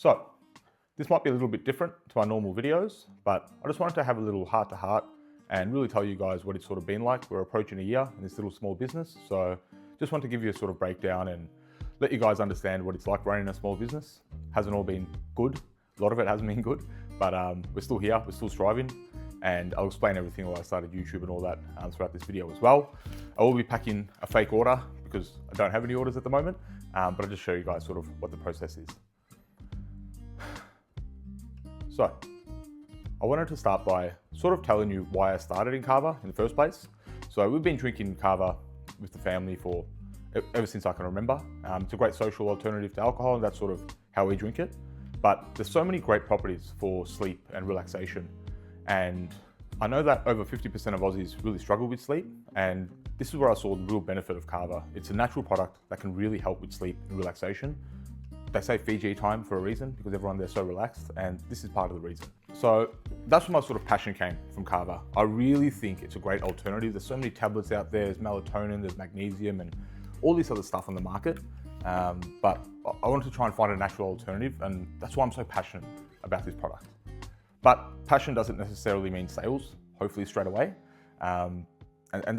So, this might be a little bit different to our normal videos, but I just wanted to have a little heart-to-heart and really tell you guys what it's sort of been like. We're approaching a year in this little small business, so just want to give you a sort of breakdown and let you guys understand what it's like running a small business. Hasn't all been good. A lot of it hasn't been good, but we're still here, we're still striving, and I'll explain everything why I started YouTube and all that throughout this video as well. I will be packing a fake order because I don't have any orders at the moment, but I'll just show you guys sort of what the process is. So, I wanted to start by sort of telling you why I started in kava in the first place. So we've been drinking kava with the family for ever since I can remember. It's a great social alternative to alcohol, and that's sort of how we drink it. But there's so many great properties for sleep and relaxation. And I know that over 50% of Aussies really struggle with sleep, and this is where I saw the real benefit of kava. It's a natural product that can really help with sleep and relaxation. They say Fiji time for a reason, because everyone there's so relaxed, and this is part of the reason. So that's where my sort of passion came from kava. I really think it's a great alternative. There's so many tablets out there, there's melatonin, there's magnesium, and all this other stuff on the market. But I wanted to try and find a natural alternative, and that's why I'm so passionate about this product. But passion doesn't necessarily mean sales, hopefully straight away. And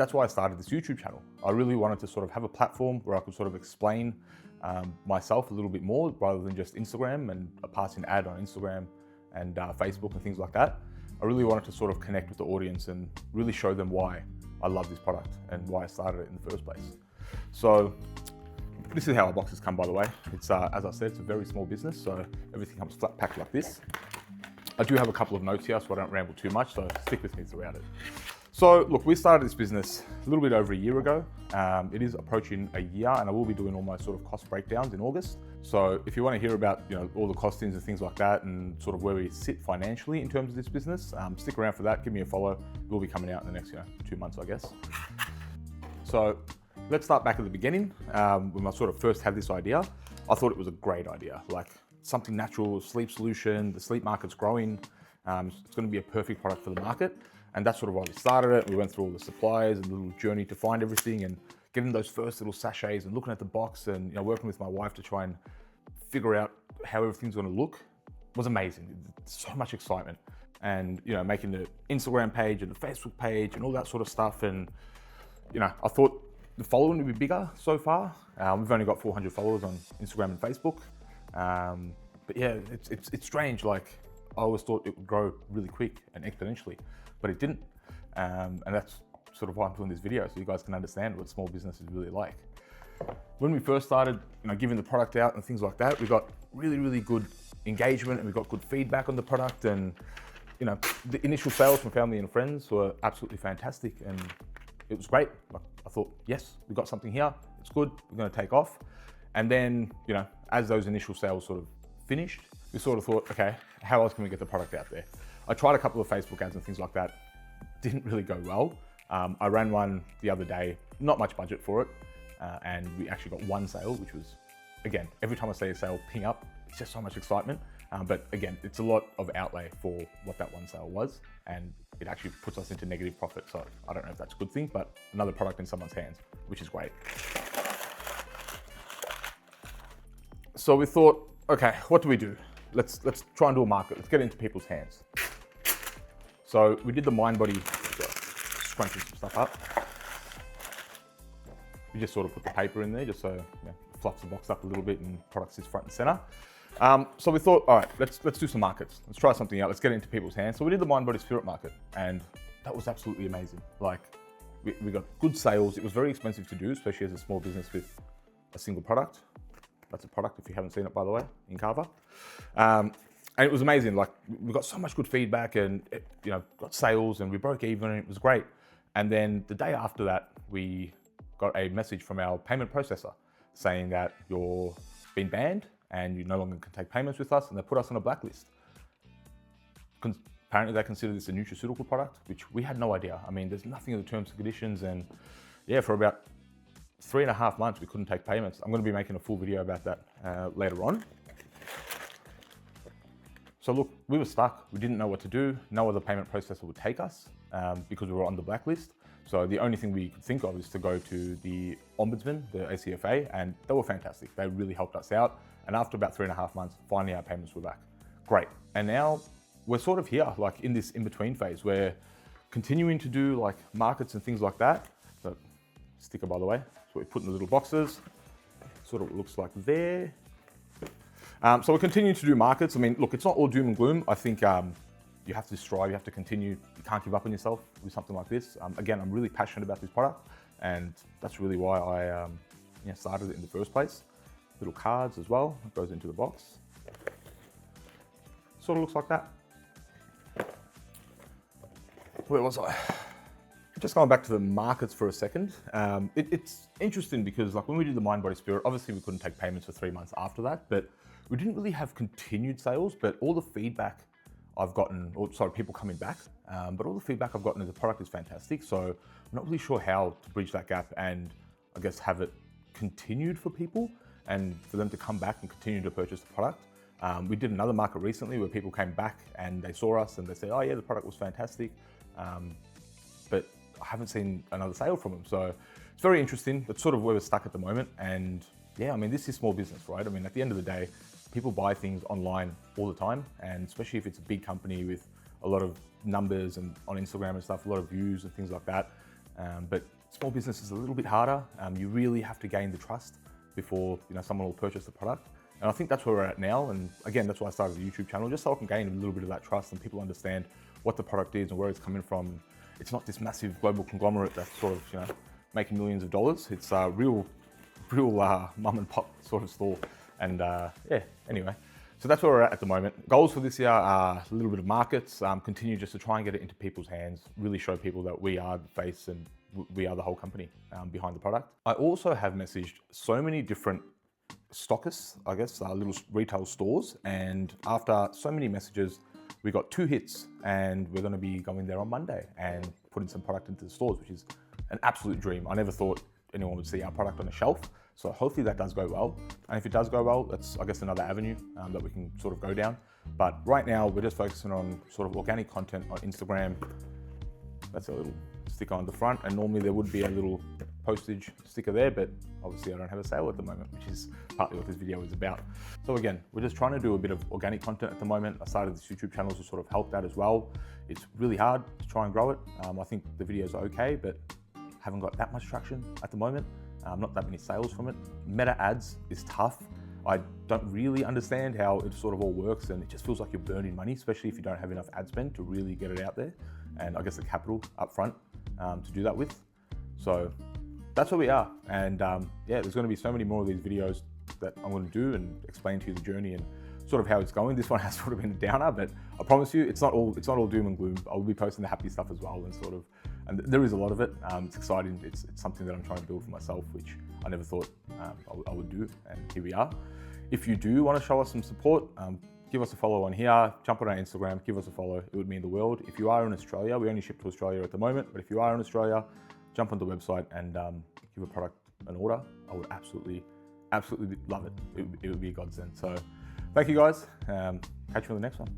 that's why I started this YouTube channel. I really wanted to sort of have a platform where I could sort of explain myself a little bit more rather than just Instagram and a passing ad on Instagram and Facebook and things like that. I really wanted to sort of connect with the audience and really show them why I love this product and why I started it in the first place. So this is how our boxes come, by the way. It's, as I said, it's a very small business, so everything comes flat packed like this. I do have a couple of notes here, so I don't ramble too much, so stick with me throughout it. So look, we started this business a little bit over a year ago. It is approaching a year, and I will be doing all my sort of cost breakdowns in August. So if you want to hear about, all the costings and things like that, and sort of where we sit financially in terms of this business, stick around for that. Give me a follow. It will be coming out in the next 2 months, I guess. So let's start back at the beginning. When I sort of first had this idea, I thought it was a great idea, like something natural, sleep solution. The sleep market's growing. It's going to be a perfect product for the market. And that's sort of why we started it. We went through all the suppliers and the little journey to find everything and getting those first little sachets and looking at the box and working with my wife to try and figure out how everything's going to look was amazing. So much excitement. And, making the Instagram page and the Facebook page and all that sort of stuff. And, I thought the following would be bigger so far. We've only got 400 followers on Instagram and Facebook. But yeah, it's strange. Like, I always thought it would grow really quick and exponentially, but it didn't. And that's sort of why I'm doing this video, so you guys can understand what small business is really like. When we first started, giving the product out and things like that, we got really, really good engagement and we got good feedback on the product. And, the initial sales from family and friends were absolutely fantastic. And it was great. Like, I thought, yes, we got something here. It's good. We're going to take off. And then, as those initial sales sort of finished, we sort of thought, okay, how else can we get the product out there? I tried a couple of Facebook ads and things like that. Didn't really go well. I ran one the other day, not much budget for it. And we actually got one sale, which was, again, every time I say a sale ping up, it's just so much excitement. But again, it's a lot of outlay for what that one sale was. And it actually puts us into negative profit. So I don't know if that's a good thing, but another product in someone's hands, which is great. So we thought, okay, what do we do? Let's try and do a market. Let's get it into people's hands. So we did the mind body, scrunching some stuff up. We just sort of put the paper in there just so it fluffs the box up a little bit and product sits front and center. So we thought, all right, let's do some markets. Let's try something out. Let's get it into people's hands. So we did the mind body spirit market, and that was absolutely amazing. Like, we got good sales. It was very expensive to do, especially as a small business with a single product. That's a product, if you haven't seen it, by the way, in kava. And it was amazing. Like, we got so much good feedback and, got sales and we broke even and it was great. And then the day after that, we got a message from our payment processor saying that you're been banned and you no longer can take payments with us, and they put us on a blacklist. Apparently they consider this a nutraceutical product, which we had no idea. I mean, there's nothing in the terms and conditions, and yeah, for about 3.5 months, we couldn't take payments. I'm going to be making a full video about that later on. So look, we were stuck. We didn't know what to do. No other payment processor would take us because we were on the blacklist. So the only thing we could think of is to go to the Ombudsman, the ACFA, and they were fantastic. They really helped us out. And after about 3.5 months, finally our payments were back. Great. And now we're sort of here, like in this in-between phase. We're continuing to do like markets and things like that. So, sticker, by the way. So we put in the little boxes. Sort of looks like there. So we're continuing to do markets. I mean, look, it's not all doom and gloom. I think you have to strive, you have to continue. You can't give up on yourself with something like this. Again, I'm really passionate about this product, and that's really why I started it in the first place. Little cards as well, it goes into the box. Sort of looks like that. Where was I? Just going back to the markets for a second. It's interesting because like when we did the Mind, Body, Spirit, obviously we couldn't take payments for 3 months after that, but we didn't really have continued sales, but all the feedback I've gotten, people coming back, but all the feedback I've gotten is the product is fantastic. So I'm not really sure how to bridge that gap and I guess have it continued for people and for them to come back and continue to purchase the product. We did another market recently where people came back and they saw us and they said, oh yeah, the product was fantastic. But I haven't seen another sale from them. So it's very interesting. That's sort of where we're stuck at the moment. And yeah, I mean, this is small business, right? I mean, at the end of the day, people buy things online all the time. And especially if it's a big company with a lot of numbers and on Instagram and stuff, a lot of views and things like that. But small business is a little bit harder. You really have to gain the trust before someone will purchase the product. And I think that's where we're at now. And again, that's why I started a YouTube channel, just so I can gain a little bit of that trust and people understand what the product is and where it's coming from. It's not this massive global conglomerate that's sort of, making millions of dollars. It's a real mum and pop sort of store. And yeah, anyway, so that's where we're at the moment. Goals for this year are a little bit of markets, continue just to try and get it into people's hands, really show people that we are the face and we are the whole company behind the product. I also have messaged so many different stockists, I guess, little retail stores. And after so many messages, we got 2 hits and we're going to be going there on Monday and putting some product into the stores, which is an absolute dream. I never thought anyone would see our product on a shelf. So hopefully that does go well. And if it does go well, that's, I guess, another avenue that we can sort of go down. But right now we're just focusing on sort of organic content on Instagram. That's a little sticker on the front. And normally there would be a little postage sticker there, but obviously I don't have a sale at the moment, which is partly what this video is about. So again, we're just trying to do a bit of organic content at the moment. I started this YouTube channel to sort of help that as well. It's really hard to try and grow it. I think the videos are okay, but haven't got that much traction at the moment. Not that many sales from it. Meta ads is tough. I don't really understand how it sort of all works, and it just feels like you're burning money, especially if you don't have enough ad spend to really get it out there. And I guess the capital up front to do that with. So that's where we are. And yeah, there's going to be so many more of these videos that I'm going to do and explain to you the journey and sort of how it's going. This one has sort of been a downer, but I promise you, it's not all doom and gloom. I will be posting the happy stuff as well, and there is a lot of it. It's exciting. It's something that I'm trying to build for myself, which I never thought I would do, and here we are. If you do want to show us some support, give us a follow on here, jump on our Instagram, give us a follow. It would mean the world. If you are in Australia, we only ship to Australia at the moment, but if you are in Australia, jump on the website and give a product an order. I would absolutely love it. It would be a godsend. So thank you guys. Catch you on the next one.